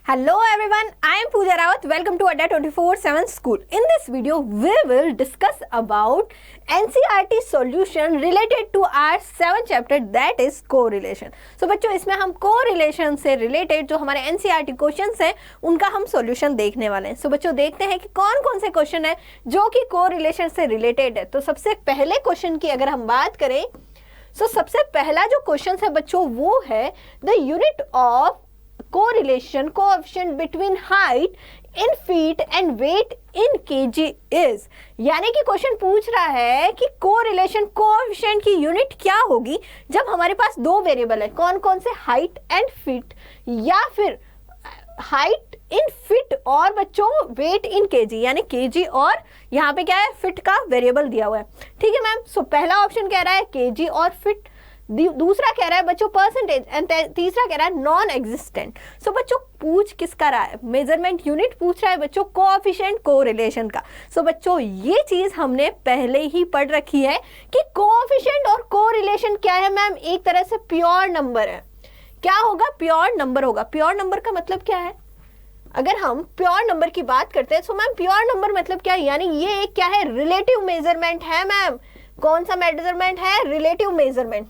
Hello everyone, I am Pooja Rawat. Welcome to Adda 24/7 School. In this video, we will discuss about NCERT solution related to our 7th chapter, that is correlation. So बच्चों, इसमें हम correlation से related जो हमारे NCERT questions हैं उनका हम solution देखने वाले हैं. So बच्चों देखते हैं कि कौन कौन से question है जो कि correlation से related है. तो सबसे पहले question की अगर हम बात करें, so सबसे पहला जो question है बच्चों वो है the unit of correlation coefficient between height in feet and weight in kg is, यानी कि क्वेश्चन पूछ रहा है कि कोरिलेशन कोएफिशिएंट की यूनिट क्या होगी जब हमारे पास दो वेरिएबल है. कौन कौन से? हाइट एंड फीट, या फिर हाइट इन फीट और बच्चों वेट इन केजी, यानी केजी और यहाँ पे क्या है फीट का वेरिएबल दिया हुआ है. ठीक है मैम. सो पहला ऑप्शन कह रहा है केजी और फीट, दूसरा कह रहा है बच्चों परसेंटेज एंड तीसरा कह रहा है नॉन एग्जिस्टेंट. सो बच्चों पूछ किसका रहा है? मेजरमेंट यूनिट पूछ रहा है बच्चों कोएफिशिएंट कोरिलेशन का. सो बच्चों ये चीज हमने पहले ही पढ़ रखी है कि कोएफिशिएंट और कोरिलेशन क्या है मैम? एक तरह से प्योर नंबर है. क्या होगा? प्योर नंबर होगा. प्योर नंबर का मतलब क्या है? अगर हम प्योर नंबर की बात करते हैं तो मैम प्योर नंबर मतलब क्या है? यानी ये एक क्या है? रिलेटिव मेजरमेंट है मैम. कौन सा मेजरमेंट है? Relative measurement.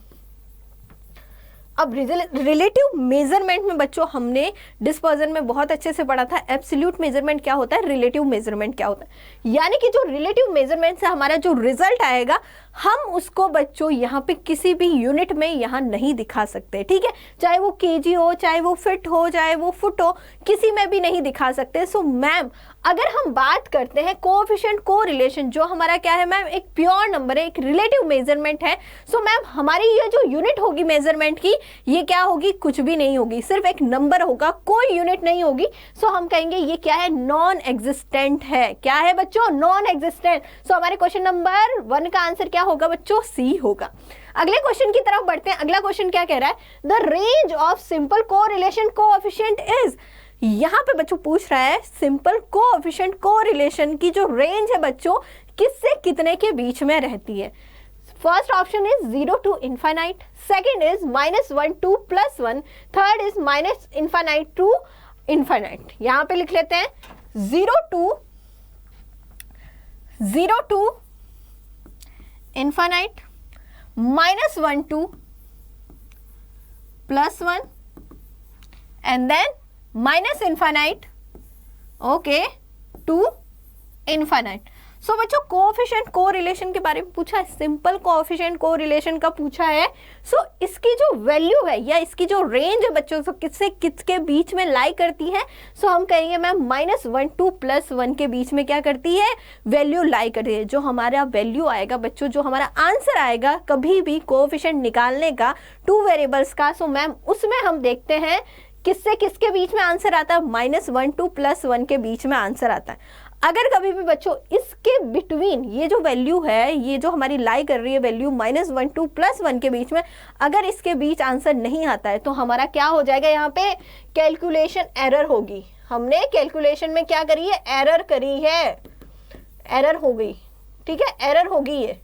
अब रिलेटिव मेजरमेंट में बच्चों हमने डिस्पर्जन में बहुत अच्छे से पढ़ा था एब्सोल्यूट मेजरमेंट क्या होता है, रिलेटिव मेजरमेंट क्या होता है. यानी कि जो रिलेटिव मेजरमेंट से हमारा जो रिजल्ट आएगा हम उसको बच्चों यहाँ पे किसी भी यूनिट में यहाँ नहीं दिखा सकते. ठीक है, चाहे वो केजी हो, चाहे वो फिट हो, चाहे वो फुट हो, किसी में भी नहीं दिखा सकते. सो मैम अगर हम बात करते हैं कोएफिशिएंट कोरिलेशन, जो हमारा क्या है मैम? एक प्योर नंबर है, एक रिलेटिव मेजरमेंट है. सो मैम हमारी ये जो यूनिट होगी मेजरमेंट की, ये क्या होगी? कुछ भी नहीं होगी, सिर्फ एक नंबर होगा, कोई यूनिट नहीं होगी. सो हम कहेंगे ये क्या है? नॉन एग्जिस्टेंट है. क्या है बच्चों? Non existent. सो हमारे क्वेश्चन नंबर 1 का आंसर क्या होगा बच्चों? सी होगा. अगले क्वेश्चन की तरफ बढ़ते हैं. अगला क्वेश्चन क्या कह रहा है? The range of simple correlation coefficient is. यहाँ पे बच्चों पूछ रहा है सिंपल कोएफिशिएंट कोरिलेशन की जो रेंज है बच्चों किससे कितने के बीच में रहती है. First option is 0 to infinite, second is -1 to +1, third is -infinite to infinite. यहां पे लिख लेते हैं 0 to infinite, -1 to +1 and then -infinite okay to infinite. सो बच्चों कोएफिशिएंट कोरिलेशन के बारे में पूछा है, सिंपल कोएफिशिएंट कोरिलेशन का पूछा है. सो इसकी जो वैल्यू है या इसकी जो रेंज है बच्चों तो किससे किसके बीच में लाई करती है? सो हम कहेंगे मैम -1 to +1 के बीच में क्या करती है? वैल्यू लाई करती है. जो हमारा वैल्यू आएगा बच्चों, जो हमारा आंसर आएगा कभी भी कोएफिशिएंट निकालने का टू वेरिएबल्स का, सो मैम उसमें हम देखते हैं किससे किसके बीच में आंसर आता है? -1 to +1 के बीच में आंसर आता है. अगर कभी भी बच्चों इसके बिटवीन ये जो वैल्यू है, ये जो हमारी लाई कर रही है वैल्यू -1 to +1 के बीच में, अगर इसके बीच आंसर नहीं आता है तो हमारा क्या हो जाएगा? यहाँ पे कैलकुलेशन एरर होगी. हमने कैलकुलेशन में क्या करी है? एरर करी है, एरर हो गई. ठीक है, एरर होगी ये.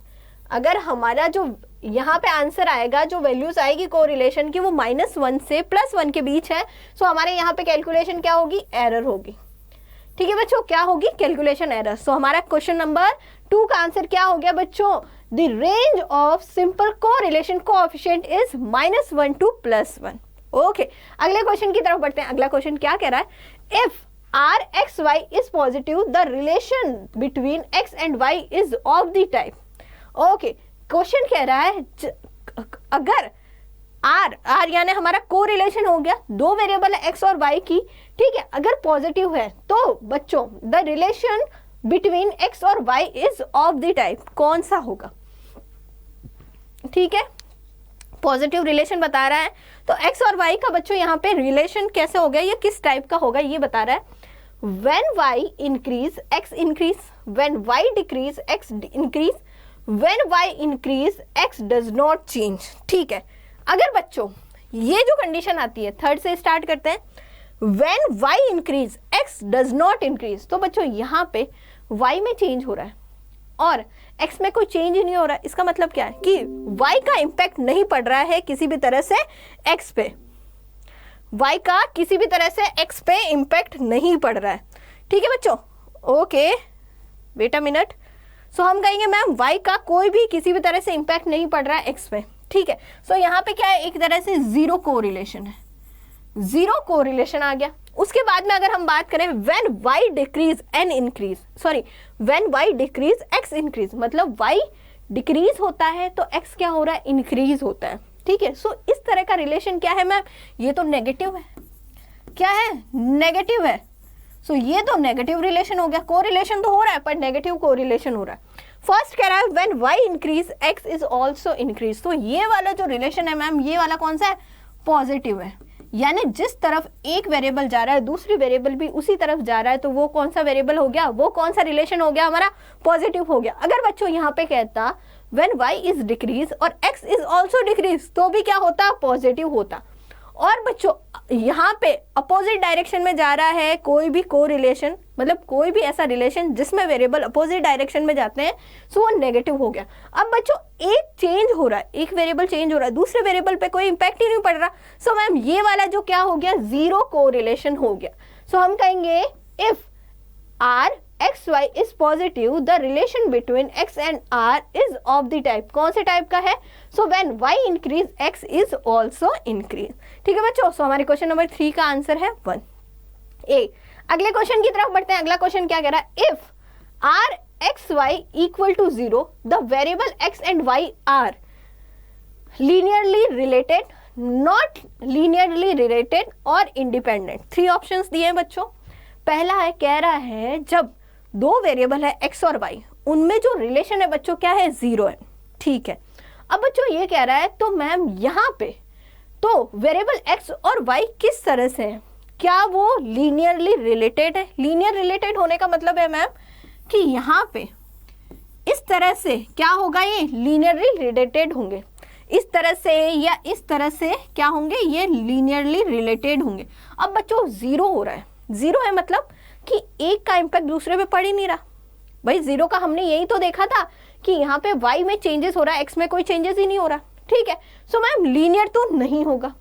अगर हमारा जो यहाँ पे आंसर आएगा, जो वैल्यूज आएगी कोरिलेशन की, वो -1 से +1 के बीच है, सो हमारे यहाँ पे कैलकुलेशन क्या होगी? एरर होगी. ठीक है बच्चों, क्या होगी? Calculation error. सो हमारा क्वेश्चन नंबर 2 का आंसर क्या हो गया बच्चों? The range of simple correlation coefficient is -1 to +1. Okay, अगले क्वेश्चन की तरफ बढ़ते हैं. अगला क्वेश्चन क्या कह रहा है? If r(x,y) is positive, the relation between x and y is of the type. Okay, question कह रहा है अगर r यानी हमारा कोरिलेशन हो गया, दो वेरिएबल है x और y की. ठीक है, अगर पॉजिटिव है तो बच्चों द रिलेशन बिटवीन x और y is of the type. कौन सा होगा? ठीक है, पॉजिटिव रिलेशन बता रहा है तो x और y का बच्चों यहाँ पे रिलेशन कैसे हो गया, ये किस टाइप का होगा ये बता रहा है. when y increase x increase, when y decrease x increase, when y increase x does not change. ठीक है, अगर बच्चों ये जो कंडीशन आती है, थर्ड से स्टार्ट करते हैं. when y increase x does not increase, तो बच्चों यहाँ पे y में चेंज हो रहा है और x में कोई चेंज ही नहीं हो रहा है. इसका मतलब क्या है कि y का इम्पैक्ट नहीं पड़ रहा है किसी भी तरह से x पे. y का किसी भी तरह से x पे इम्पैक्ट नहीं पड़ रहा है, ठीक है बच्चों। Okay wait a minute. So हम कहेंगे मैम y का कोई भी किसी भी तरह से इम्पैक्ट नहीं पड़ रहा है x पे, ठीक है। सो यहाँ पे क्या है, एक तरह से जीरो कोरिलेशन है, जीरो कोरिलेशन आ गया। उसके बाद में अगर हम बात करें when y decrease n increase, sorry when y decrease x increase, मतलब y डिक्रीज होता है तो x क्या हो रहा है, इंक्रीज होता है, ठीक है। सो इस तरह का रिलेशन क्या है मैम, ये तो नेगेटिव है, क्या है, नेगेटिव है। सो ये तो नेगेटिव रिलेशन हो गया, कोरिलेशन तो हो रहा है पर नेगेटिव कोरिलेशन हो रहा है। फर्स्ट कह रहा है when y increase x is also increase, तो ये वाला जो रिलेशन है मैम, ये वाला कौन सा है, पॉजिटिव है। यानी जिस तरफ एक वेरिएबल जा रहा है दूसरी वेरिएबल भी उसी तरफ जा रहा है, तो वो कौन सा वेरिएबल हो गया, वो कौन सा रिलेशन हो गया हमारा, पॉजिटिव हो गया। अगर बच्चों यहाँ पे कहता व्हेन y इज डिक्रीज और x इज ऑल्सो डिक्रीज, तो भी क्या होता, पॉजिटिव होता। और बच्चों यहाँ पे अपोजिट डायरेक्शन में जा रहा है कोई भी कोरिलेशन, मतलब कोई भी ऐसा रिलेशन जिसमें वेरिएबल अपोजिट डायरेक्शन में जाते हैं, सो वो नेगेटिव हो गया। अब बच्चों एक चेंज हो रहा है, एक वेरिएबल चेंज हो रहा है, दूसरे वेरिएबल पे कोई इंपैक्ट ही नहीं पड़ रहा। सो मैम ये वाला जो क्या हो गया, जीरो कोरिलेशन हो गया। सो हम कहेंगे if R X Y is positive the relation between X and R is of the type, कौन से टाइप का है, so when y increase x is also increase, ठीक है बच्चों। सो हमारे क्वेश्चन नंबर 3 का आंसर है 1 ए। अगले क्वेश्चन की तरफ बढ़ते हैं। अगला क्वेश्चन क्या कह रहा है, if R X Y equal to 0 the variable x and y are linearly related, not linearly related और इंडिपेंडेंट। 3 ऑप्शंस दिए हैं बच्चों। पहला है, कह रहा है जब दो वेरिएबल है x और y, उनमें जो रिलेशन है बच्चों क्या है, 0 है, ठीक है। अब बच्चों ये कह रहा है तो मैम यहाँ पे तो वेरिएबल x और y किस तरह से है, क्या वो लीनियरली रिलेटेड है। लीनियर रिलेटेड होने का मतलब है मैम कि यहाँ पे इस तरह से क्या होगा, ये लीनियरली रिलेटेड होंगे, इस तरह से या इस तरह से क्या होंगे, ये लीनियरली रिलेटेड होंगे। अब बच्चों 0 हो रहा है, 0 है मतलब कि एक का इम्पैक्ट दूसरे पे पड़ ही नहीं रहा। भाई 0 का हमने यही तो देखा था कि यहाँ पे y में चेंजेस हो रहा है, x में कोई चेंजेस ही नहीं हो रहा, ठीक है। सो मैम लीनियर तो नहीं होगा।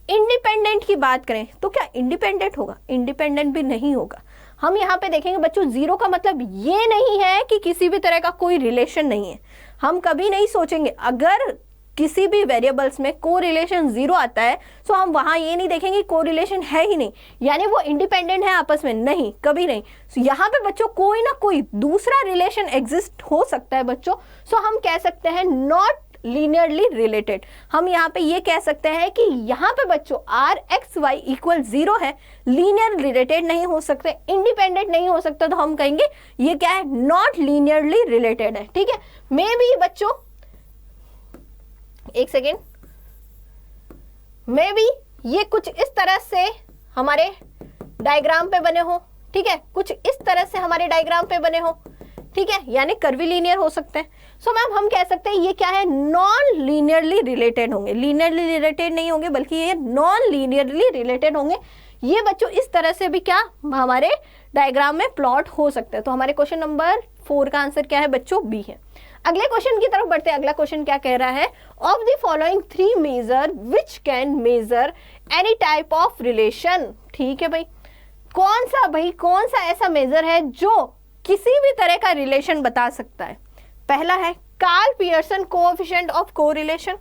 इंडिपेंडेंट की बात करें तो क्या इंडिपेंडेंट होगा, इंडिपेंडेंट भी नहीं होगा। हम यहाँ पे देखेंगे बच्चों 0 का मतलब ये नहीं है कि किसी भी तरह का कोई रिलेशन नहीं है। हम कभी नहीं सोचेंगे अगर किसी भी वेरिएबल्स में कोरिलेशन 0 आता है, सो हम वहां ये नहीं देखेंगे कोरिलेशन है ही नहीं, यानी वो इंडिपेंडेंट है आपस में, नहीं, कभी नहीं। सो यहाँ पे बच्चों कोई ना कोई दूसरा रिलेशन एग्जिस्ट हो सकता है बच्चों। सो हम कह सकते हैं नॉट लीनियरली रिलेटेड। हम यहाँ पे ये कह सकते हैं कि यहाँ पे बच्चों आर एक्स वाई इक्वल 0 है, लीनियर रिलेटेड नहीं हो सकते, इंडिपेंडेंट नहीं हो सकता, तो हम कहेंगे ये क्या है, नॉट लीनियरली रिलेटेड है, ठीक है। मे बी बच्चों एक सेकेंड, मे बी ये कुछ इस तरह से हमारे डायग्राम पे बने हो, ठीक है, कुछ इस तरह से हमारे डायग्राम पे बने हो, ठीक है, यानी कर्वी लीनियर हो सकते हैं। सो मैम हम कह सकते हैं ये क्या है, नॉन लीनियरली रिलेटेड होंगे, लीनियरली रिलेटेड नहीं होंगे बल्कि ये नॉन लीनियरली रिलेटेड होंगे। ये बच्चों इस तरह से भी क्या हमारे डायग्राम में प्लॉट हो सकते हैं। तो हमारे क्वेश्चन नंबर 4 का आंसर क्या है बच्चों, बी है। अगले क्वेश्चन की तरफ बढ़ते हैं। अगला क्वेश्चन क्या कह रहा है, of the following 3 major which can measure any type of relation, ठीक है भाई, कौन सा ऐसा मेजर है जो किसी भी तरह का रिलेशन बता सकता है। पहला है Karl Pearson coefficient of correlation,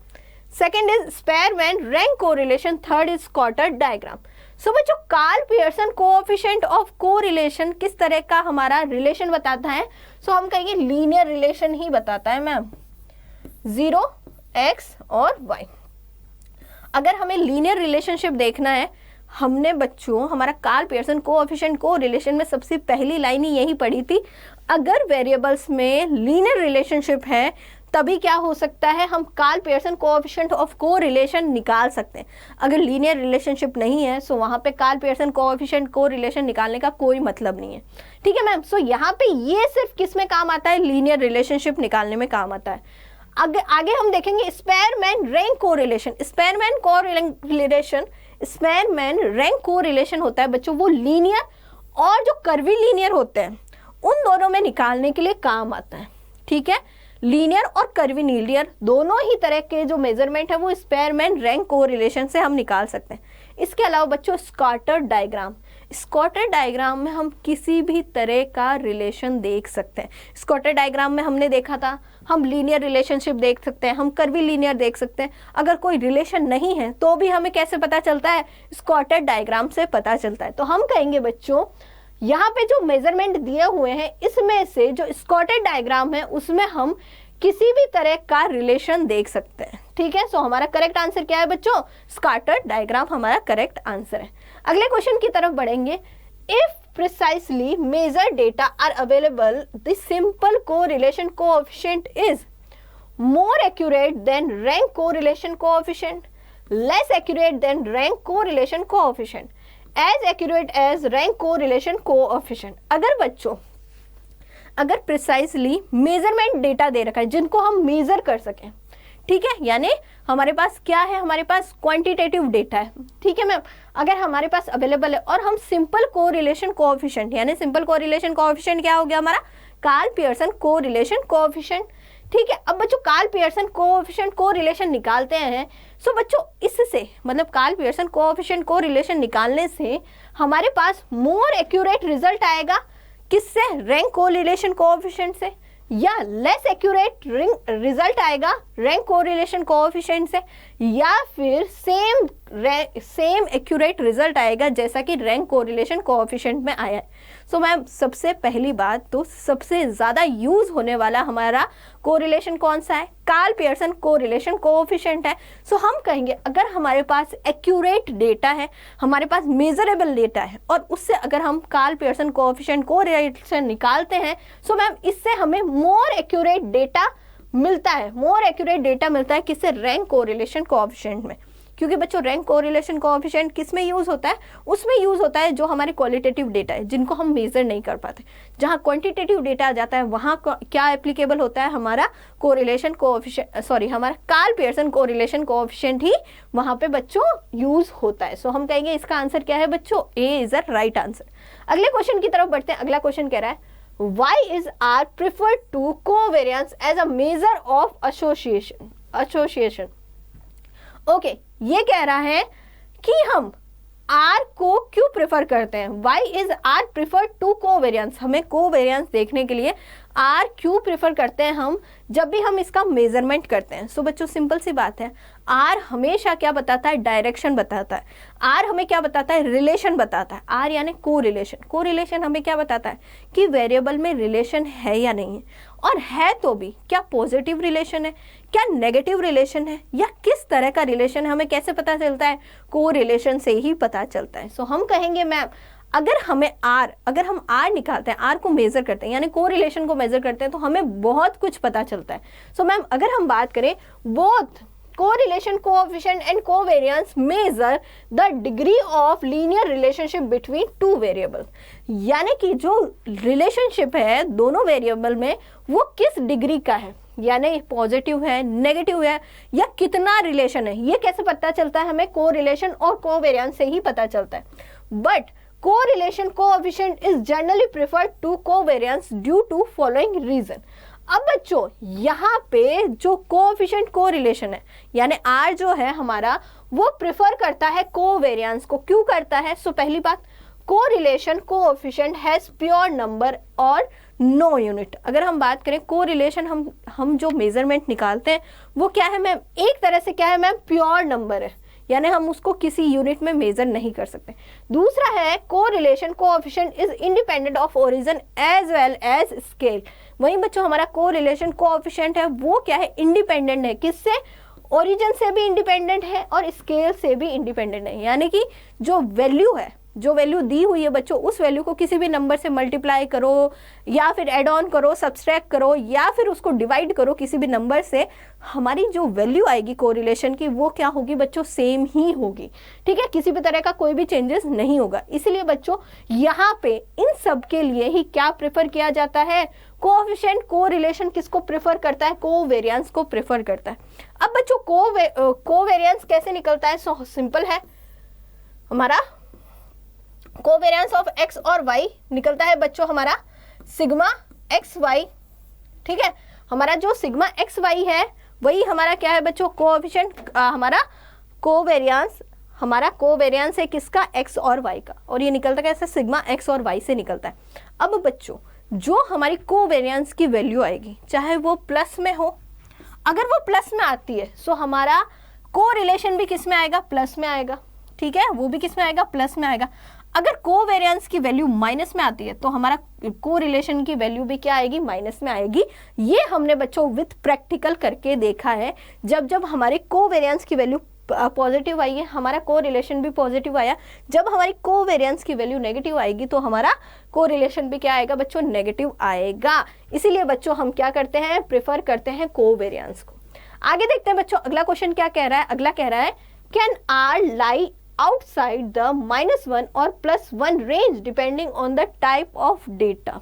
second is Spearman rank correlation, third is scatter diagram. So बच्चों Karl Pearson coefficient of correlation किस तरह का हमारा रिलेशन बताता है, सो हम कहेंगे लीनियर रिलेशन ही बताता है मैम, 0 x और y। अगर हमें लीनियर रिलेशनशिप देखना है, हमने बच्चों हमारा कार्ल पियर्सन कोएफिशिएंट कोरिलेशन में सबसे पहली लाइन ही यही पढ़ी थी, अगर वेरिएबल्स में लीनियर रिलेशनशिप है तभी क्या हो सकता है, हम Karl Pearson coefficient of correlation निकाल सकते हैं। अगर लीनियर रिलेशनशिप नहीं है सो वहाँ पे कार्ल पियर्सन कोएफिशिएंट कोरिलेशन निकालने का कोई मतलब नहीं है, ठीक है मैम। सो यहाँ पे ये सिर्फ किस में काम आता है, लीनियर रिलेशनशिप निकालने में काम आता है। आगे हम देखेंगे Spearman rank correlation. Spearman rank correlation होता है बच्चों, वो लीनियर और जो कर्वी लीनियर होते हैं उन दोनों में निकालने के लिए काम आता है, ठीक है। लीनियर और कर्वीलिनियर दोनों ही तरह के जो मेजरमेंट है वो स्पेयरमैन रैंक कोरिलेशन से हम निकाल सकते हैं। इसके अलावा बच्चों स्कैटर्ड डायग्राम, स्कैटर्ड डायग्राम में हम किसी भी तरह का रिलेशन देख सकते हैं। स्कैटर्ड डायग्राम में हमने देखा था हम लीनियर रिलेशनशिप देख सकते हैं, हम कर्वीलिनियर देख सकते हैं। अगर कोई रिलेशन नहीं है तो भी हमें कैसे पता चलता है, स्कैटर्ड डायग्राम से पता चलता है। तो हम कहेंगे बच्चों यहाँ पे जो मेजरमेंट दिए हुए हैं इसमें से जो स्कैटर्ड डायग्राम है उसमें हम किसी भी तरह का रिलेशन देख सकते हैं। ठीक है, सो हमारा करेक्ट आंसर क्या है बच्चों, स्कैटर्ड डायग्राम हमारा करेक्ट आंसर है। अगले क्वेश्चन की तरफ बढ़ेंगे। If precisely measure data are available the simple correlation coefficient is more accurate than rank correlation coefficient, less accurate than rank correlation coefficient, as accurate as rank correlation coefficient. अगर precisely measurement data दे रखा है जिनको हम major कर सकें, ठीक है, यानी हमारे पास क्या है, हमारे पास क्वांटिटेटिव डेटा है। ठीक है मैम, अगर हमारे पास अवेलेबल है और हम सिंपल कोरिलेशन कोएफिशिएंट, यानी सिंपल कोरिलेशन कोएफिशिएंट क्या हो गया हमारा, कार्ल पियर्सन कोरिलेशन कोएफिशिएंट। ठीक है, अब बच्चों कार्ल पियर्सन कोएफिशिएंट कोरिलेशन निकालते हैं। सो बच्चों इससे मतलब कार्ल पियर्सन कोएफिशिएंट कोरिलेशन निकालने से हमारे पास मोर एक्यूरेट रिजल्ट आएगा, किससे, रैंक कोरिलेशन कोएफिशिएंट से, या लेस एक्यूरेट रिजल्ट आएगा रैंक कोरिलेशन कोएफिशिएंट से, या फिर सेम एक्यूरेट रिजल्ट आएगा जैसा कि रैंक कोरिलेशन कोएफिशिएंट में आया है। सो मैम सबसे पहली बात तो सबसे ज़्यादा यूज होने वाला हमारा कोरिलेशन कौन सा है, कार्ल पियर्सन कोरिलेशन कोएफिशिएंट है। सो हम कहेंगे अगर हमारे पास एक्यूरेट डेटा है, हमारे पास मेजरेबल डेटा है और उससे अगर हम कार्ल पियर्सन कोएफिशिएंट कोरिलेशन निकालते हैं, सो मैम इससे हमें मोर एक्यूरेट डेटा मिलता है, मोर एक्यूरेट डेटा मिलता है किससे, रैंक कोरिलेशन कोएफिशिएंट में। क्योंकि बच्चों रैंक कोरिलेशन कोएफिशिएंट किस में यूज होता है, उसमें यूज होता है जो हमारे क्वालिटेटिव डेटा है जिनको हम मेजर नहीं कर पाते। जहाँ क्वांटिटेटिव डेटा आ जाता है वहाँ क्या एप्लीकेबल होता है, हमारा कोरिलेशन कोएफिशिएंट, सॉरी हमारा कार्ल पियर्सन कोरिलेशन कोएफिशिएंट ही वहाँ पे बच्चों यूज होता है। सो हम कहेंगे इसका आंसर क्या है बच्चों, ए इज अ राइट आंसर। अगले क्वेश्चन की तरफ बढ़ते हैं। अगला क्वेश्चन कह रहा है why is R preferred to covariance as a measure of association? Okay, ये कह रहा है कि हम R को क्यों प्रेफर करते हैं, why is R preferred to covariance, हमें कोवेरियंस देखने के लिए R क्यों प्रेफर करते हैं हम जब भी हम इसका मेजरमेंट करते हैं। सो बच्चों सिंपल सी बात है, R हमेशा क्या बताता है, डायरेक्शन बताता है। R हमें क्या बताता है, रिलेशन बताता है। R यानी कोरिलेशन, कोरिलेशन हमें क्या बताता है कि वेरिएबल में रिलेशन है या नहीं है, और है तो भी क्या पॉजिटिव रिलेशन है, क्या नेगेटिव रिलेशन है, या किस तरह का रिलेशन है, हमें कैसे पता चलता है, कोरिलेशन से ही पता चलता है। सो हम कहेंगे मैम अगर हम R निकालते हैं, R को मेजर करते हैं यानी कोरिलेशन को मेजर करते हैं तो हमें बहुत कुछ पता चलता है। सो मैम अगर हम बात करें both correlation coefficient and covariance measure the degree of linear relationship between two variable, यानी कि जो रिलेशनशिप है दोनों वेरिएबल में वो किस डिग्री का है, यानी पॉजिटिव है, नेगेटिव है, या कितना रिलेशन है, ये कैसे पता चलता है, हमें कोरिलेशन और कोवेरियंस से ही पता चलता है। But correlation coefficient is generally preferred to covariance due to following reason. अब बच्चों यहाँ पे जो कोएफिशिएंट कोरिलेशन है यानी R जो है हमारा वो प्रेफर करता है कोवेरियंस को। क्यों करता है, सो पहली बात correlation coefficient has pure number और नो यूनिट। अगर हम बात करें कोरिलेशन हम जो मेजरमेंट निकालते हैं वो क्या है मैम, एक तरह से क्या है मैम, प्योर नंबर है, यानी हम उसको किसी यूनिट में मेजर नहीं कर सकते। दूसरा है correlation coefficient is independent of origin as well as scale. वहीं बच्चों हमारा कोरिलेशन कोएफिशिएंट है वो क्या है, इंडिपेंडेंट है, किससे, ओरिजिन से भी इंडिपेंडेंट है और स्केल से भी इंडिपेंडेंट है, यानी कि जो वैल्यू है, जो वैल्यू दी हुई है बच्चों उस वैल्यू को किसी भी नंबर से मल्टीप्लाई करो या फिर एड ऑन करो, सब्सट्रैक्ट करो या फिर उसको डिवाइड करो किसी भी नंबर से, हमारी जो वैल्यू आएगी कोरिलेशन की वो क्या होगी बच्चों, सेम ही होगी। ठीक है, किसी भी तरह का कोई भी चेंजेस नहीं होगा। इसलिए बच्चों यहाँ पे इन सब के लिए ही क्या प्रेफर किया जाता है, कोएफिशिएंट कोरिलेशन किसको प्रेफर करता है, कोवेरियंस को प्रेफर करता है। अब बच्चों कोवेरियंस कैसे निकलता है, सो सिंपल है, हमारा कोवेरियंस ऑफ एक्स और वाई निकलता है बच्चों हमारा सिग्मा एक्स वाई। ठीक है, हमारा जो सिग्मा एक्स वाई है वही हमारा क्या है बच्चों, कोएफिशिएंट, हमारा कोवेरिएंस, हमारा कोवेरिएंस है किसका, एक्स और वाई का, और ये निकलता कैसे, सिग्मा एक्स और वाई से निकलता है। अब बच्चों जो हमारी कोवेरिएंस की वैल्यू आएगी, चाहे वो प्लस में हो, अगर वो प्लस में आती है तो हमारा कोरिलेशन भी किस में आएगा, प्लस में आएगा, ठीक है, वो भी किस में आएगा, प्लस में आएगा। अगर कोवेरिएंस की वैल्यू माइनस में आती है तो हमारा कोरिलेशन की वैल्यू भी क्या आएगी, माइनस में आएगी। ये हमने बच्चों विथ प्रैक्टिकल करके देखा है। जब जब हमारे कोवेरिएंस की वैल्यू पॉजिटिव आई है, हमारा कोरिलेशन भी पॉजिटिव आया। जब हमारी कोवेरिएंस की वैल्यू नेगेटिव आएगी तो हमारा कोरिलेशन भी क्या आएगा बच्चों, नेगेटिव आएगा। इसीलिए बच्चों हम क्या करते हैं, प्रेफर करते हैं कोवेरिएंस को। आगे देखते हैं बच्चों अगला क्वेश्चन क्या कह रहा है। अगला कह रहा है can R lie outside the -1 और +1 range depending on the type of data।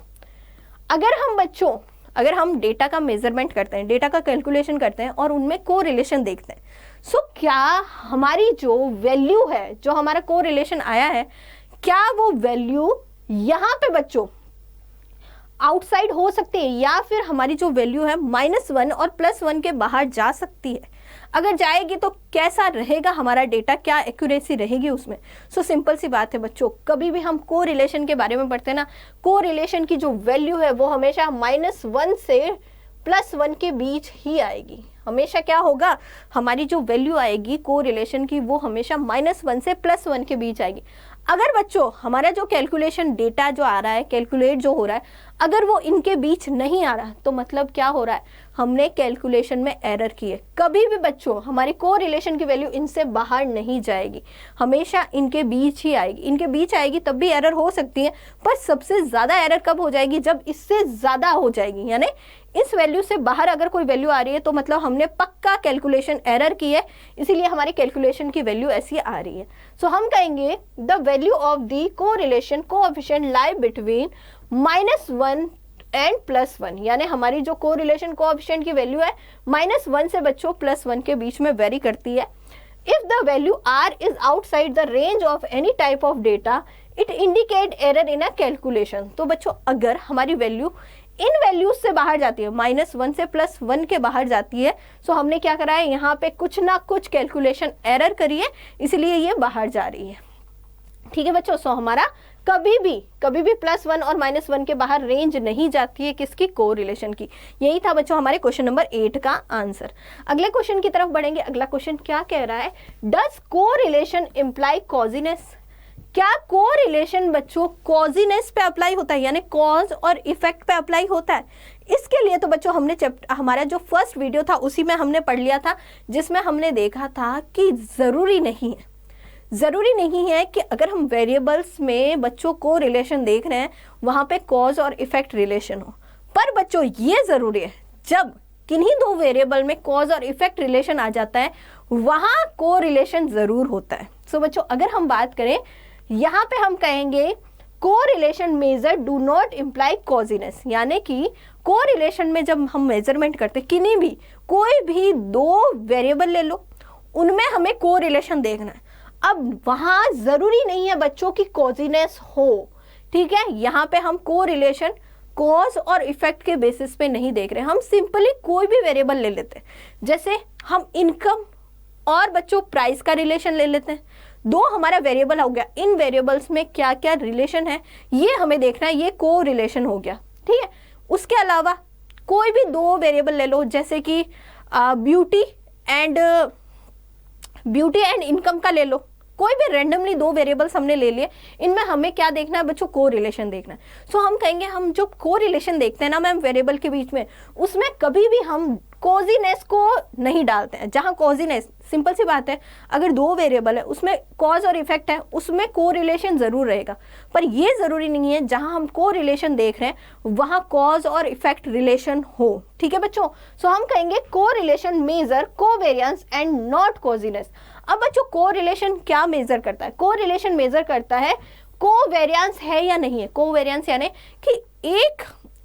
अगर हम डेटा का मेजरमेंट करते हैं, डेटा का कैलकुलेशन करते हैं और उनमें कोरिलेशन देखते हैं, सो क्या हमारी जो वैल्यू है, जो हमारा कोरिलेशन आया है, क्या वो वैल्यू यहाँ पे बच्चों आउटसाइड हो सकती है, या फिर हमारी जो वैल्यू है -1 और +1 के बाहर जा सकती है। अगर जाएगी तो कैसा रहेगा हमारा डेटा, क्या एक्यूरेसी रहेगी उसमें। सो सिंपल सी बात है बच्चों, कभी भी हम कोरिलेशन के बारे में पढ़ते हैं ना, कोरिलेशन की जो वैल्यू है वो हमेशा -1 से +1 के बीच ही आएगी। हमेशा क्या होगा, हमारी जो वैल्यू आएगी कोरिलेशन की वो हमेशा -1 से +1 के बीच आएगी। अगर बच्चों हमारा जो कैलकुलेशन डेटा जो आ रहा है, कैलकुलेट जो हो रहा है, अगर वो इनके बीच नहीं आ रहा तो मतलब क्या हो रहा है, हमने कैलकुलेशन में एरर की है। कभी भी बच्चों हमारी कोरिलेशन की वैल्यू इनसे बाहर नहीं जाएगी, हमेशा इनके बीच ही आएगी। इनके बीच आएगी तब भी एरर हो सकती है, पर सबसे ज़्यादा एरर कब हो जाएगी, जब इससे ज़्यादा हो जाएगी। यानी इस वैल्यू से बाहर अगर कोई वैल्यू आ रही है तो मतलब हमने पक्का कैलकुलेशन एरर की है, इसीलिए हमारी कैलकुलेशन की वैल्यू ऐसी आ रही है। सो हम कहेंगे the value of the correlation coefficient lie between -1 and +1, यानी हमारी जो कोरिलेशन कोएफिशिएंट की वैल्यू है -1 से बच्चों +1 के बीच में वेरी करती है। If the value r is outside the range of any type of data it indicate error in a calculation. तो बच्चों अगर हमारी वैल्यू इन वैल्यूज से बाहर जाती है, -1 से +1 के बाहर जाती है, सो हमने क्या करा है, यहाँ पे कुछ ना कुछ कैलकुलेशन एरर करी है, इसलिए ये बाहर जा रही है। ठीक है बच्चों, सो हमारा कभी भी +1 और -1 के बाहर रेंज नहीं जाती है किसकी, कोरिलेशन की। यही था बच्चों हमारे क्वेश्चन नंबर 8 का आंसर। अगले क्वेश्चन की तरफ बढ़ेंगे। अगला क्वेश्चन क्या कह रहा है, डज कोरिलेशन इम्प्लाई कॉजीनेस। क्या कोरिलेशन बच्चों कॉजीनेस पे अप्लाई होता है, यानी कॉज और इफेक्ट पे अप्लाई होता है। इसके लिए तो बच्चों हमने हमारा जो फर्स्ट वीडियो था उसी में हमने पढ़ लिया था, जिसमें हमने देखा था कि ज़रूरी नहीं है कि अगर हम वेरिएबल्स में बच्चों को रिलेशन देख रहे हैं वहाँ पे कॉज और इफेक्ट रिलेशन हो। पर बच्चों ये ज़रूरी है जब किन्हीं दो वेरिएबल में कॉज और इफेक्ट रिलेशन आ जाता है वहाँ को रिलेशन ज़रूर होता है। सो बच्चों अगर हम बात करें यहाँ पे हम कहेंगे correlation measure do not imply causation, यानी कि कोरिलेशन में जब हम मेजरमेंट करते किन्हीं भी कोई भी दो वेरिएबल ले लो उनमें हमें कोरिलेशन देखना है। अब वहाँ ज़रूरी नहीं है बच्चों की कॉजीनेस हो, ठीक है। यहाँ पे हम कोरिलेशन कॉज और इफेक्ट के बेसिस पे नहीं देख रहे, हम सिंपली कोई भी वेरिएबल ले लेते हैं। जैसे हम इनकम और बच्चों प्राइस का रिलेशन ले लेते हैं, दो हमारा वेरिएबल हो गया, इन वेरिएबल्स में क्या क्या रिलेशन है ये हमें देखना है, ये को रिलेशन हो गया, ठीक है। उसके अलावा कोई भी दो वेरिएबल ले लो, जैसे कि ब्यूटी एंड इनकम का ले लो, कोई भी रैंडमली दो वेरिएबल्स हमने ले लिए, इनमें हमें क्या देखना है बच्चों, को रिलेशन देखना है। सो हम कहेंगे हम जो को रिलेशन देखते हैं ना मैम वेरिएबल के बीच में, उसमें कभी भी हम कॉजीनेस को नहीं डालते हैं। जहाँ कॉजीनेस, सिंपल सी बात है, अगर दो वेरिएबल है उसमें कॉज और इफेक्ट है उसमें को रिलेशन जरूर रहेगा, पर ये जरूरी नहीं है जहाँ हम को रिलेशन देख रहे हैं वहाँ कॉज और इफेक्ट रिलेशन हो, ठीक है बच्चों। सो हम कहेंगे correlation measure covariance and not causation. अब बच्चों को रिलेशन क्या मेजर करता है, को रिलेशन मेजर करता है कोवेरिएंस है या नहीं है। कोवेरिएंस यानी कि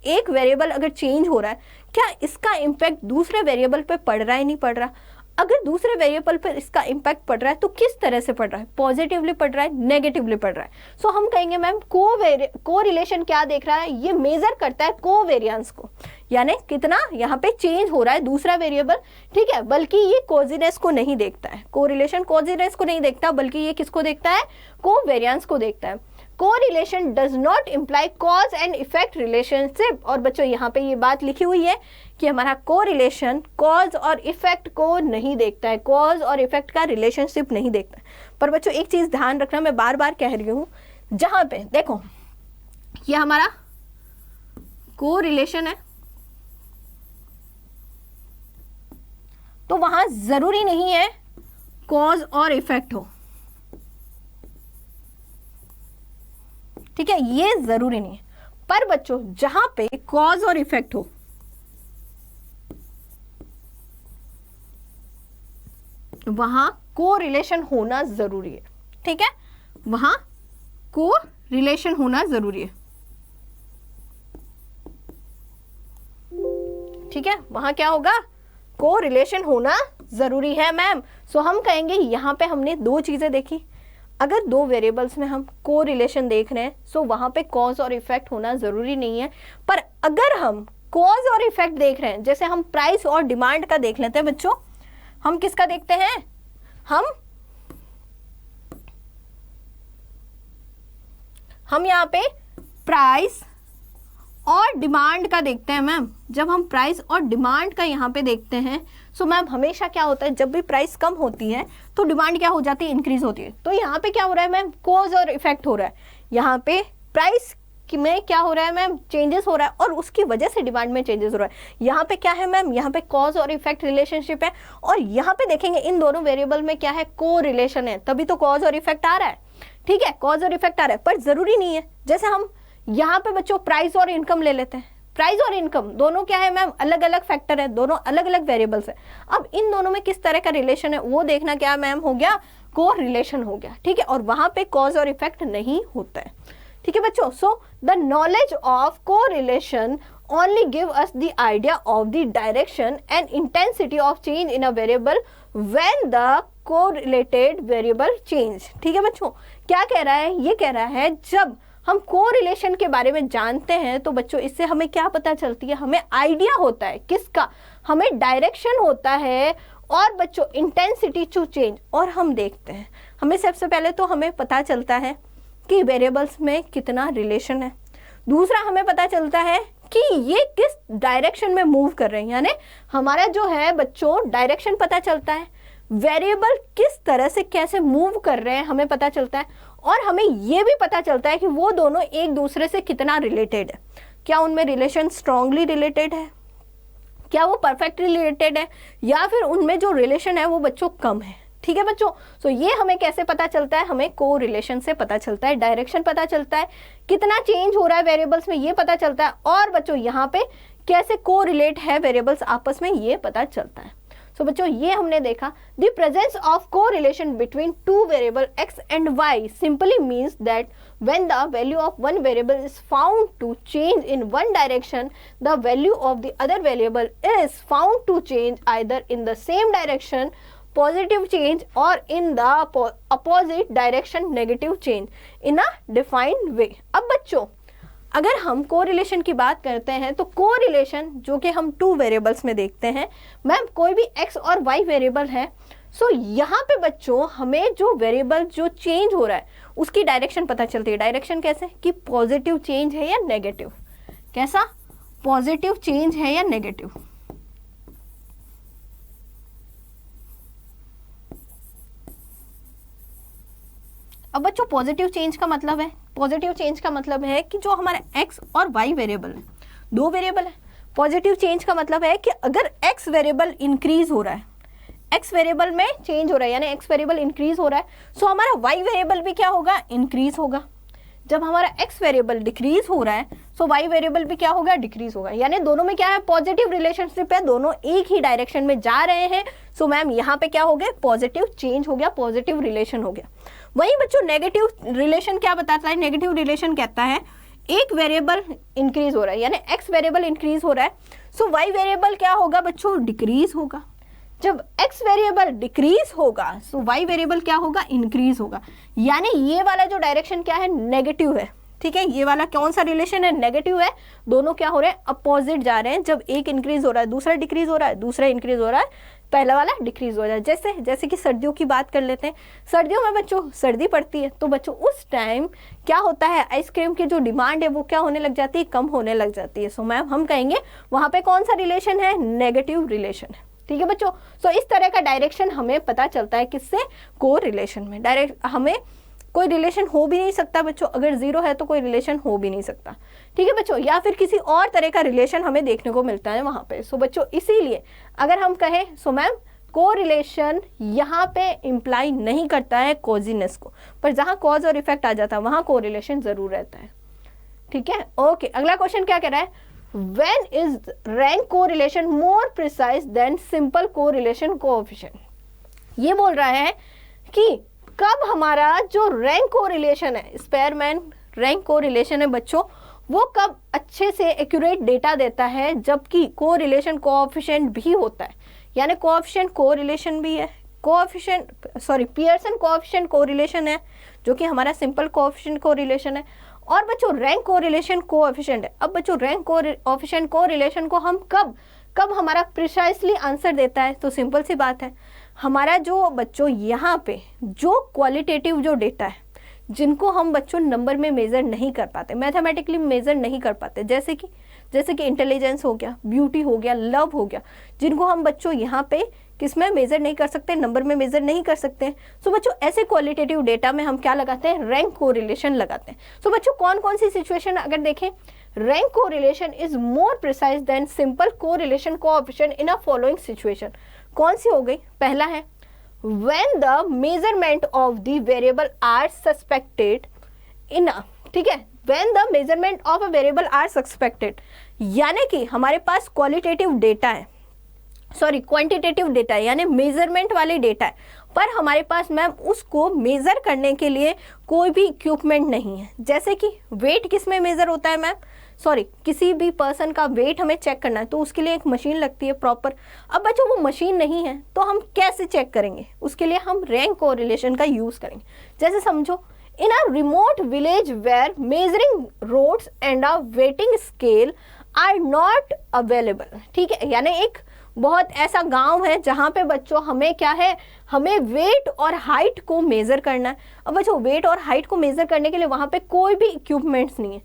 एक वेरिएबल अगर चेंज हो रहा है क्या इसका इम्पैक्ट दूसरे वेरिएबल पे पड़ रहा है नहीं पड़ रहा। अगर दूसरे वेरिएबल पर इसका इम्पैक्ट पड़ रहा है तो किस तरह से पड़ रहा है, पॉजिटिवली पड़ रहा है, नेगेटिवली पड़ रहा है। सो हम कहेंगे मैम को रिलेशन क्या देख रहा है, ये मेजर करता है कोवेरिएंस को, यानी कितना यहाँ पे चेंज हो रहा है दूसरा वेरिएबल, ठीक है, बल्कि ये कोजिनेस को नहीं देखता है, कोरिलेशन कोजिनेस को नहीं देखता, बल्कि ये किसको देखता है, कोवेरिएंस को देखता है। Correlation does not imply cause and effect relationship. और बच्चों यहाँ पे ये बात लिखी हुई है कि हमारा कोरिलेशन कॉज और इफेक्ट को नहीं देखता है, कॉज और इफेक्ट का रिलेशनशिप नहीं देखता है। पर बच्चों एक चीज ध्यान रखना, मैं बार बार कह रही हूँ, जहां पे देखो ये हमारा कोरिलेशन है, तो वहां जरूरी नहीं है कॉज और इफेक्ट हो, ठीक है, ये जरूरी नहीं है। पर बच्चों जहां पे कॉज और इफेक्ट हो, वहां कोरिलेशन होना जरूरी है, ठीक है, वहां कोरिलेशन होना जरूरी है, ठीक है, वहां क्या होगा, कोरिलेशन होना जरूरी है मैम। सो हम कहेंगे यहां पे हमने दो चीजें देखी, अगर दो वेरिएबल्स में हम कोरिलेशन देख रहे हैं सो वहां पे कॉज और इफेक्ट होना जरूरी नहीं है। पर अगर हम कॉज और इफेक्ट देख रहे हैं, जैसे हम प्राइस और डिमांड का देख लेते हैं बच्चों, हम किसका देखते हैं, हम यहाँ पे प्राइस और डिमांड का देखते हैं मैम। जब हम प्राइस और डिमांड का यहाँ पे देखते हैं सो मैम हमेशा क्या होता है, जब भी प्राइस कम होती है तो डिमांड क्या हो जाती है, इंक्रीज होती है। तो यहाँ पे क्या हो रहा है मैम, कॉज और इफेक्ट हो रहा है, यहाँ पे प्राइस में क्या हो रहा है मैम, चेंजेस हो रहा है, और उसकी वजह से डिमांड में चेंजेस हो रहा है। यहाँ पे क्या है मैम, यहाँ पे कॉज और इफेक्ट रिलेशनशिप है, और यहाँ पे देखेंगे इन दोनों वेरिएबल में क्या है, को रिलेशन है, तभी तो कॉज और इफेक्ट आ रहा है, ठीक है, कॉज और इफेक्ट आ रहा है। पर जरूरी नहीं है, जैसे हम यहाँ पे बच्चों प्राइस और इनकम ले लेते हैं, प्राइस और इनकम दोनों क्या है मैम, अलग अलग फैक्टर है, दोनों अलग अलग वेरिएबल्स है। अब इन दोनों में किस तरह का रिलेशन है वो देखना क्या मैम हो गया, को रिलेशन हो गया, ठीक है, और वहां पे कॉज और इफेक्ट नहीं होता है, ठीक है बच्चों। So the knowledge of correlation only give us the idea of the direction and intensity of change in a variable when the correlated variable change, ठीक है बच्चों। क्या कह रहा है, ये कह रहा है जब हम कोरिलेशन के बारे में जानते हैं तो बच्चों इससे हमें क्या पता चलती है, हमें आइडिया होता है किसका, हमें डायरेक्शन होता है, और बच्चों इंटेंसिटी टू चेंज, और हम देखते हैं, हमें सबसे पहले तो हमें पता चलता है कि वेरिएबल्स में कितना रिलेशन है, दूसरा हमें पता चलता है कि ये किस डायरेक्शन में मूव कर रहे हैं, यानी हमारा जो है बच्चों डायरेक्शन पता चलता है, वेरिएबल किस तरह से कैसे मूव कर रहे हैं हमें पता चलता है, और हमें ये भी पता चलता है कि वो दोनों एक दूसरे से कितना रिलेटेड है, क्या उनमें रिलेशन स्ट्रांगली रिलेटेड है, क्या वो परफेक्टली रिलेटेड है, या फिर उनमें जो रिलेशन है वो बच्चों कम है, ठीक है बच्चों। सो ये हमें कैसे पता चलता है, हमें को रिलेशन से पता चलता है, डायरेक्शन पता चलता है, कितना चेंज हो रहा है वेरिएबल्स में ये पता चलता है, और बच्चों यहाँ पे कैसे को रिलेट है वेरिएबल्स आपस में ये पता चलता है। सो बच्चों ये हमने देखा द प्रेजेंस ऑफ को relation between two variable x and y simply means that when the value of one variable is found to change in one direction, the value of the other variable is found to change either in the same direction, positive change, or in the opposite direction, negative change in a defined way। अब बच्चों अगर हम correlation की बात करते हैं तो correlation जो कि हम टू वेरिएबल्स में देखते हैं मैम, कोई भी x और y वेरिएबल है, सो यहाँ पे बच्चों हमें जो वेरिएबल जो चेंज हो रहा है उसकी डायरेक्शन पता चलती है। डायरेक्शन कैसे कि पॉजिटिव चेंज है या नेगेटिव, कैसा पॉजिटिव चेंज है या नेगेटिव। अब बच्चों पॉजिटिव चेंज का मतलब है, पॉजिटिव चेंज का मतलब है कि जो हमारा x और y वेरिएबल है, दो वेरिएबल है, पॉजिटिव चेंज का मतलब है कि अगर x वेरिएबल इंक्रीज हो रहा है, x वेरिएबल में चेंज हो रहा है यानी x वेरिएबल इंक्रीज हो रहा है, सो हमारा y वेरिएबल भी क्या होगा, इंक्रीज होगा। जब हमारा x वेरिएबल डिक्रीज हो रहा है सो y वेरिएबल भी क्या होगा, डिक्रीज होगा, यानी दोनों में क्या है, पॉजिटिव रिलेशनशिप है, दोनों एक ही डायरेक्शन में जा रहे हैं। सो मैम यहाँ पे क्या हो गया, पॉजिटिव चेंज हो गया, पॉजिटिव रिलेशन हो गया। वहीं बच्चों नेगेटिव रिलेशन क्या बताता है, नेगेटिव रिलेशन कहता है एक वेरिएबल इंक्रीज हो रहा है यानी x वेरिएबल इंक्रीज हो रहा है, सो y वेरिएबल क्या होगा बच्चों, डिक्रीज होगा। जब x वेरिएबल डिक्रीज होगा सो y वेरिएबल क्या होगा, इंक्रीज होगा, यानी ये वाला जो डायरेक्शन क्या है, नेगेटिव है, ठीक है। ये वाला कौन सा रिलेशन है, नेगेटिव है, दोनों क्या हो रहे हैं, अपोजिट जा रहे हैं। जब एक इंक्रीज हो रहा है दूसरा डिक्रीज हो रहा है, दूसरा इंक्रीज हो रहा है पहला वाला डिक्रीज हो रहा है। जैसे कि सर्दियों की बात कर लेते हैं, सर्दियों में बच्चों सर्दी पड़ती है तो बच्चों उस टाइम क्या होता है, आइसक्रीम की जो डिमांड है वो क्या होने लग जाती है, कम होने लग जाती है। सो मैम हम कहेंगे वहाँ पे कौन सा रिलेशन है, नेगेटिव रिलेशन है, ठीक है बच्चों। सो इस तरह का डायरेक्शन हमें पता चलता है किससे, को रिलेशन में। डायरेक्ट हमें कोई रिलेशन हो भी नहीं सकता बच्चों, अगर जीरो है तो कोई रिलेशन हो भी नहीं सकता, ठीक है बच्चों। या फिर किसी और तरह का रिलेशन हमें देखने को मिलता है वहाँ पे। सो बच्चों इसीलिए अगर हम कहें, सो मैम को रिलेशन यहाँ पे इम्प्लाई नहीं करता है कॉजिनेस को, पर जहाँ कॉज और इफेक्ट आ जाता है वहाँ को रिलेशन जरूर रहता है, ठीक है। ओके, अगला क्वेश्चन क्या कह रहा है, when is rank correlation more precise than simple correlation coefficient. ये बोल रहा है कि कब हमारा जो रैंक को रिलेशन है, स्पेयरमैन रैंक को रिलेशन है बच्चों, वो कब अच्छे से एक्यूरेट डेटा देता है, जबकि को रिलेशन कोएफिशिएंट भी होता है, यानी कोएफिशिएंट को रिलेशन भी है, पियर्सन कोएफिशिएंट को रिलेशन है जो कि हमारा सिंपल कोएफिशिएंट को रिलेशन है, और बच्चों रैंक को रिलेशन कोएफिशिएंट है। अब बच्चों रैंक कोएफिशिएंट को रिलेशन को हम कब हमारा प्रिसाइसली आंसर देता है, तो सिंपल सी बात है, हमारा जो बच्चों यहाँ पे जो क्वालिटेटिव जो डेटा है जिनको हम बच्चों नंबर में मेजर नहीं कर पाते, मैथमेटिकली मेजर नहीं कर पाते, जैसे कि इंटेलिजेंस हो गया, ब्यूटी हो गया, लव हो गया, जिनको हम बच्चों यहाँ पे किस में मेजर नहीं कर सकते, नंबर में मेजर नहीं कर सकते। सो बच्चों ऐसे क्वालिटेटिव डेटा में हम क्या लगाते हैं, रैंक कोरिलेशन लगाते हैं। सो बच्चों कौन कौन सी सिचुएशन अगर देखें, rank correlation is more precise than simple correlation coefficient in a following situation. कौन सी हो गई, पहला है when the measurement of the variable are suspected in a, ठीक है, when the measurement of a variable are suspected, यानी कि हमारे पास क्वालिटेटिव डेटा है, क्वांटिटेटिव डेटा है, यानी मेजरमेंट वाले डेटा है, पर हमारे पास मैम उसको मेजर करने के लिए कोई भी इक्विपमेंट नहीं है। जैसे कि वेट किस में मेजर होता है मैम, किसी भी पर्सन का वेट हमें चेक करना है तो उसके लिए एक मशीन लगती है प्रॉपर। अब बच्चों वो मशीन नहीं है तो हम कैसे चेक करेंगे, उसके लिए हम रैंक कोरिलेशन का यूज करेंगे। जैसे समझो, in a remote village where measuring rods and a weighing scale are not available, ठीक है, यानी एक बहुत ऐसा गांव है जहां पे बच्चों हमें क्या है, हमें वेट और हाइट को मेजर करना है। अब बच्चों वेट और हाइट को मेजर करने के लिए वहां पे कोई भी इक्विपमेंट्स नहीं है,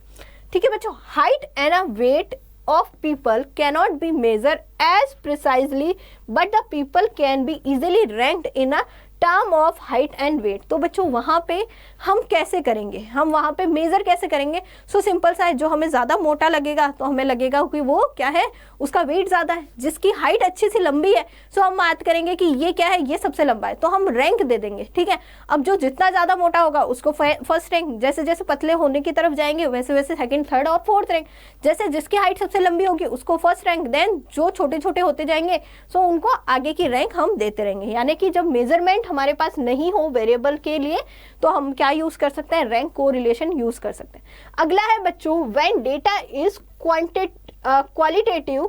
ठीक है बच्चों। Height and a weight of people cannot be measure as precisely but the people can be easily ranked in a term of height and weight. तो बच्चों वहाँ पे हम कैसे करेंगे, हम वहाँ पे मेजर कैसे करेंगे। सो सिंपल सा है, जो हमें ज़्यादा मोटा लगेगा तो हमें लगेगा कि वो क्या है, उसका वेट ज़्यादा है। जिसकी हाइट अच्छी सी लंबी है सो हम बात करेंगे कि ये क्या है, ये सबसे लंबा है, तो हम रैंक दे देंगे, ठीक है। अब जो जितना ज़्यादा मोटा होगा उसको फर्स्ट रैंक, जैसे जैसे पतले होने की तरफ जाएंगे वैसे वैसे सेकेंड, थर्ड और फोर्थ रैंक। जैसे जिसकी हाइट सबसे लंबी होगी उसको फर्स्ट रैंक, देन जो छोटे छोटे होते जाएंगे सो उनको आगे की रैंक हम देते रहेंगे। यानी कि जब मेजरमेंट हमारे पास नहीं हो वेरिएबल के लिए तो हम क्या यूज कर सकते हैं, रैंक कोरिलेशन यूज कर सकते हैं। अगला है बच्चों, when data is qualitative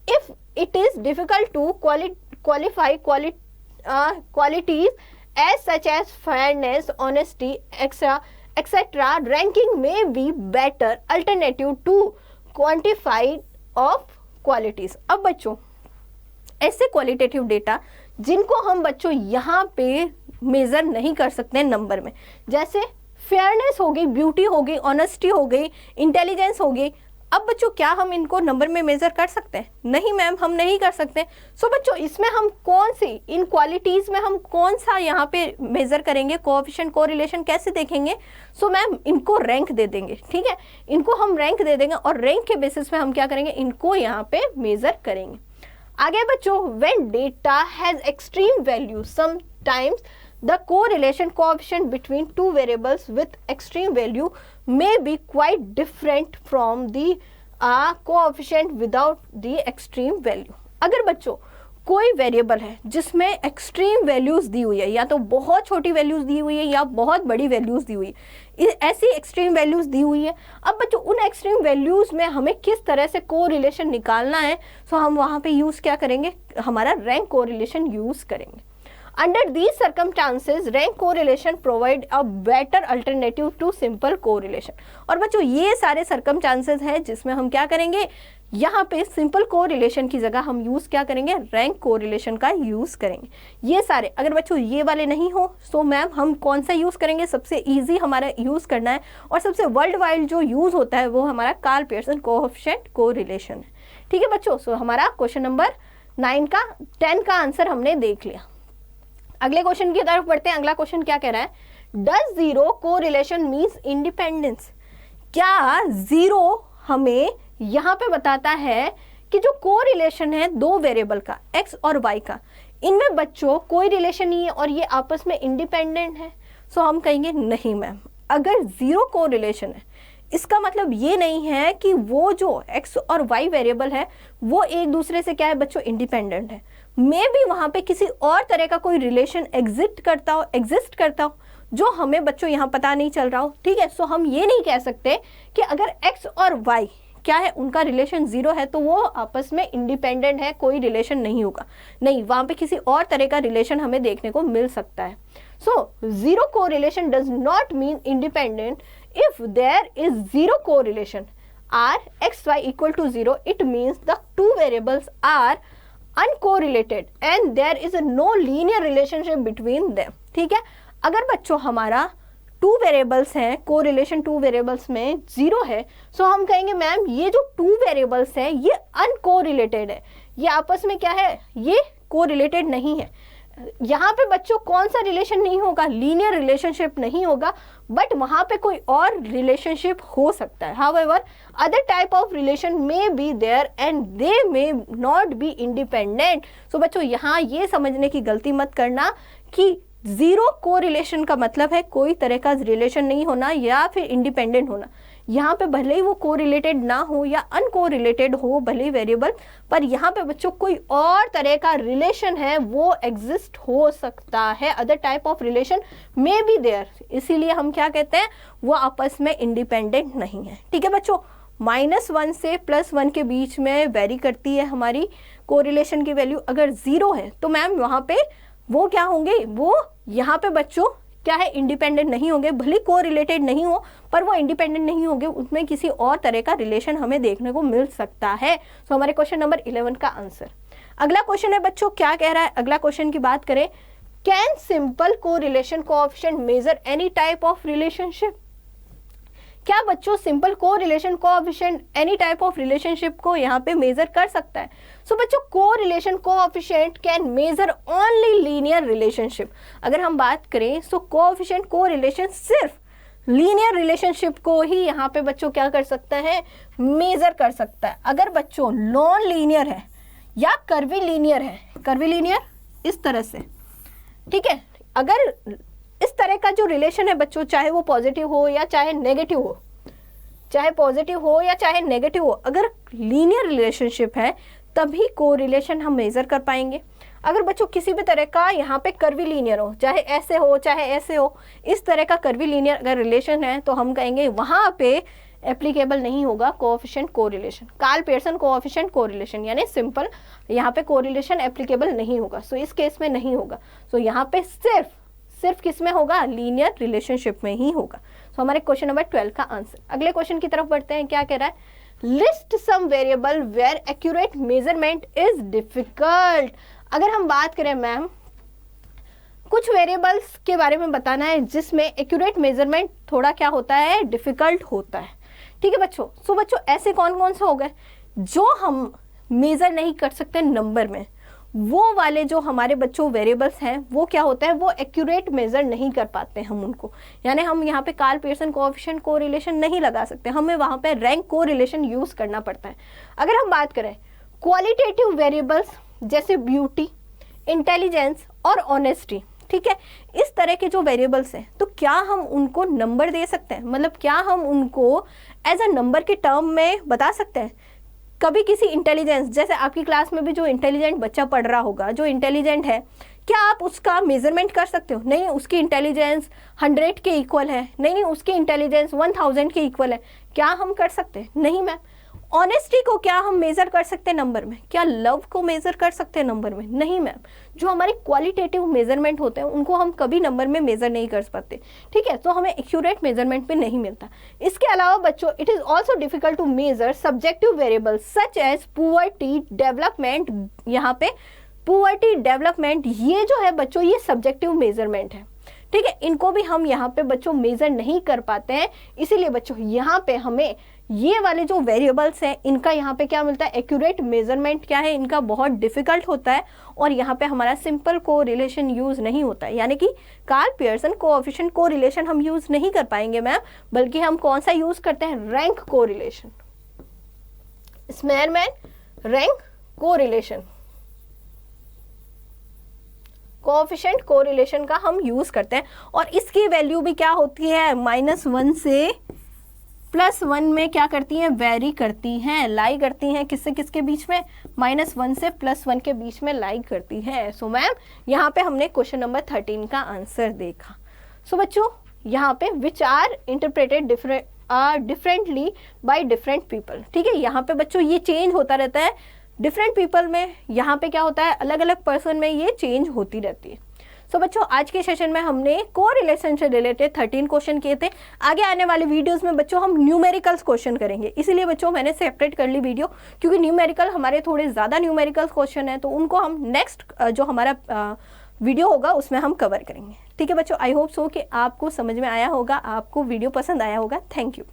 if it is difficult to qualify qualities as such as fairness, honesty etcetera, ranking में be better alternative to quantify of qualities. अब बच्चों ऐसे क्वालिटेटिव डेटा जिनको हम बच्चों यहाँ पे मेजर नहीं कर सकते हैं नंबर में, जैसे फेयरनेस हो गई, ब्यूटी हो गई, ऑनेस्टी हो गई, इंटेलिजेंस हो गई। अब बच्चों क्या हम इनको नंबर में मेजर कर सकते हैं? नहीं मैम, हम नहीं कर सकते। सो बच्चों इसमें हम कौन सी, इन क्वालिटीज में हम कौन सा यहाँ पे मेजर करेंगे, कोएफिशिएंट कोरिलेशन कैसे देखेंगे? सो मैम इनको रैंक दे देंगे, ठीक है, इनको हम रैंक दे देंगे और रैंक के बेसिस पे हम क्या करेंगे, इनको यहाँ पे मेजर करेंगे। आगे बच्चों, when data has extreme value, sometimes the correlation coefficient between two variables with extreme value may be quite different from the coefficient without the extreme value। अगर बच्चों कोई वेरिएबल है जिसमें एक्सट्रीम वैल्यूज दी हुई है, या तो बहुत छोटी वैल्यूज दी हुई है या बहुत बड़ी वैल्यूज दी हुई है, ऐसी एक्सट्रीम वैल्यूज दी हुई है। अब बच्चों उन एक्सट्रीम वैल्यूज में हमें किस तरह से कोरिलेशन निकालना है, सो हम वहाँ पे यूज क्या करेंगे, हमारा रैंक कोरिलेशन यूज करेंगे। Under these circumstances rank correlation provide a better alternative to simple correlation. और बच्चों ये सारे सर्कमस्टांसेस हैं जिसमें हम क्या करेंगे, यहाँ पे सिंपल कोरिलेशन की जगह हम यूज क्या करेंगे, रैंक कोरिलेशन का यूज करेंगे। ये सारे अगर बच्चों ये वाले नहीं हो तो मैम हम कौन सा यूज करेंगे, सबसे इजी हमारा यूज करना है और सबसे वर्ल्ड वाइड जो यूज होता है वो हमारा कार्ल पियर्सन कोएफिशिएंट कोरिलेशन है। ठीक है बच्चों, सो हमारा क्वेश्चन नंबर 10 का आंसर हमने देख लिया। अगले क्वेश्चन की तरफ बढ़ते हैं। अगला क्वेश्चन क्या कह रहा है, does zero correlation means independence. क्या जीरो हमें यहाँ पे बताता है कि जो कोरिलेशन है दो वेरिएबल का x और y का, इनमें बच्चों कोई रिलेशन नहीं है और ये आपस में इंडिपेंडेंट है। सो हम कहेंगे नहीं मैम, अगर जीरो कोरिलेशन है इसका मतलब ये नहीं है कि वो जो x और y वेरिएबल है वो एक दूसरे से क्या है बच्चों, इंडिपेंडेंट है। मे भी वहां पे किसी और तरह का कोई रिलेशन एग्जिस्ट करता हो जो हमें बच्चों यहाँ पता नहीं चल रहा हो। ठीक है, सो हम ये नहीं कह सकते कि अगर x और y क्या है उनका रिलेशन जीरो है तो वो आपस में इंडिपेंडेंट है, कोई रिलेशन नहीं होगा। नहीं, वहां पे किसी और तरह का रिलेशन हमें देखने को मिल सकता है। So zero correlation does not mean independent. If there is zero correlation R X Y equal to zero, it means the two variables are uncorrelated and there is no linear relationship between them. ठीक है, अगर बच्चों हमारा two variables हैं, correlation two variables में zero है, so हम कहेंगे मैम ये जो टू वेरिएबल्स हैं ये अनकोरिलेटेड है, ये आपस में क्या है, ये कोरिलेटेड नहीं है। यहाँ पे बच्चों कौन सा रिलेशन नहीं होगा, लीनियर रिलेशनशिप नहीं होगा, बट वहां पे कोई और रिलेशनशिप हो सकता है। However other type of relation may be there and they may not be independent. So बच्चों यहाँ ये समझने की गलती मत करना कि जीरो कोरिलेशन का मतलब है कोई तरह का रिलेशन नहीं होना या फिर इंडिपेंडेंट होना। यहाँ पे भले ही वो कोरिलेटेड ना हो या अनकोरिलेटेड हो भले ही वेरिएबल, पर यहाँ पे बच्चों कोई और तरह का रिलेशन है वो एग्जिस्ट हो सकता है। Other type of relation may be there, इसीलिए हम क्या कहते हैं वो आपस में इंडिपेंडेंट नहीं है। ठीक है बच्चों, -1 से +1 के बीच में वेरी करती है हमारी कोरिलेशन की वैल्यू। अगर जीरो है तो मैम वहाँ पे वो क्या होंगे, वो यहाँ पे बच्चों क्या है, इंडिपेंडेंट नहीं होंगे। भले कोरिलेटेड नहीं हो पर वो इंडिपेंडेंट नहीं होंगे, उसमें किसी और तरह का रिलेशन हमें देखने को मिल सकता है। सो हमारे क्वेश्चन नंबर 11 का आंसर। अगला क्वेश्चन है बच्चों, क्या कह रहा है, अगला क्वेश्चन की बात करें, can simple correlation coefficient measure any type of relationship. क्या बच्चों simple correlation coefficient any type of relationship को यहाँ पे मेजर कर सकता है। सो बच्चों correlation coefficient can measure only linear relationship. अगर हम बात करें सो कोएफिशिएंट कोरिलेशन सिर्फ लीनियर रिलेशनशिप को ही यहाँ पे बच्चों क्या कर सकता है, मेजर कर सकता है। अगर बच्चों नॉन लीनियर है या कर्वी लीनियर है, कर्वी लीनियर इस तरह से, ठीक है, अगर इस तरह का जो रिलेशन है बच्चों, चाहे वो पॉजिटिव हो या चाहे नेगेटिव हो, चाहे पॉजिटिव हो या चाहे नेगेटिव हो, अगर लीनियर रिलेशनशिप है तभी कोरिलेशन हम मेजर कर पाएंगे। अगर बच्चों किसी भी तरह का यहाँ पे कर्वी लीनियर हो, चाहे ऐसे हो चाहे ऐसे हो, इस तरह का कर्वी लीनियर अगर रिलेशन है तो हम कहेंगे वहां पे एप्लीकेबल नहीं होगा coefficient correlation, Karl Pearson coefficient correlation, यानी सिंपल यहाँ पे कोरिलेशन एप्लीकेबल नहीं होगा। सो इस केस में नहीं होगा। सो यहाँ पे सिर्फ किस में होगा, लीनियर रिलेशनशिप में ही होगा। सो हमारे क्वेश्चन नंबर 12 का आंसर। अगले क्वेश्चन की तरफ बढ़ते हैं। क्या कह रहा है, list some variable where accurate measurement is difficult. अगर हम बात करें मैम, कुछ वेरिएबल्स के बारे में बताना है जिसमें एक्यूरेट मेजरमेंट थोड़ा क्या होता है, डिफिकल्ट होता है। ठीक है बच्चों, सो बच्चों ऐसे कौन कौन से हो गए जो हम मेजर नहीं कर सकते नंबर में, वो वाले जो हमारे बच्चों वेरिएबल्स हैं वो क्या होता है, वो एक्यूरेट मेजर नहीं कर पाते हम उनको, यानी हम यहाँ पे कार्ल पियर्सन कोएफिशिएंट कोरिलेशन नहीं लगा सकते, हमें वहाँ पे रैंक कोरिलेशन यूज करना पड़ता है। अगर हम बात करें क्वालिटेटिव वेरिएबल्स जैसे ब्यूटी, इंटेलिजेंस और ऑनेस्टी, ठीक है, इस तरह के जो वेरिएबल्स हैं तो क्या हम उनको नंबर दे सकते हैं, मतलब क्या हम उनको एज अ नंबर के टर्म में बता सकते हैं। कभी किसी इंटेलिजेंस, जैसे आपकी क्लास में भी जो इंटेलिजेंट बच्चा पढ़ रहा होगा, जो इंटेलिजेंट है, क्या आप उसका मेजरमेंट कर सकते हो? नहीं, उसकी इंटेलिजेंस 100 के इक्वल है, नहीं उसकी इंटेलिजेंस 1000 के इक्वल है, क्या हम कर सकते हैं? नहीं मैम। ऑनेस्टी को क्या हम मेजर कर सकते हैं नंबर में? क्या लव को मेजर कर सकते हैं नंबर में? नहीं मैम। जो हमारे क्वालिटेटिव मेजरमेंट होते हैं उनको हम कभी नंबर में मेजर नहीं कर पाते, ठीक है, तो हमें एक्यूरेट मेजरमेंट भी नहीं मिलता। इसके अलावा बच्चों, it is also difficult to measure subjective variable such as poverty, development. यहाँ पे पुअर्टी, डेवलपमेंट, ये जो है बच्चों ये सब्जेक्टिव मेजरमेंट है, ठीक है, इनको भी हम यहाँ पे बच्चों मेजर नहीं कर पाते हैं। इसीलिए बच्चों यहाँ पे हमें ये वाले जो वेरिएबल्स हैं इनका यहाँ पे क्या मिलता है? एक्यूरेट मेजरमेंट क्या है इनका? बहुत डिफिकल्ट होता है और यहाँ पे हमारा सिंपल कोरिलेशन यूज नहीं होता है, यानी कि कार्ल पियर्सन कोएफिशिएंट कोरिलेशन हम यूज नहीं कर पाएंगे मैम, बल्कि हम कौन सा यूज करते हैं? Rank correlation, Spearman rank correlation, coefficient correlation का हम यूज करते हैं। और इसकी वैल्यू भी क्या होती है? -1 से +1 में क्या करती हैं? वेरी करती हैं, लाई करती हैं। किससे किसके बीच में? -1 से +1 के बीच में लाई करती है। सो मैम यहाँ पे हमने क्वेश्चन नंबर 13 का आंसर देखा। सो बच्चों यहाँ पे which are interpreted differently by different people, ठीक है, यहाँ पे बच्चों ये चेंज होता रहता है डिफरेंट पीपल में। यहाँ पे क्या होता है? अलग अलग पर्सन में ये चेंज होती रहती है। सो बच्चों आज के सेशन में हमने कोरिलेशन से रिलेटेड 13 क्वेश्चन किए थे। आगे आने वाले वीडियोस में बच्चों हम न्यूमेरिकल्स क्वेश्चन करेंगे, इसीलिए बच्चों मैंने सेपरेट कर ली वीडियो, क्योंकि न्यूमेरिकल हमारे थोड़े ज़्यादा न्यूमेरिकल्स क्वेश्चन है, तो उनको हम नेक्स्ट जो हमारा वीडियो होगा उसमें हम कवर करेंगे। ठीक है बच्चों, आई होप सो कि आपको समझ में आया होगा, आपको वीडियो पसंद आया होगा। Thank you.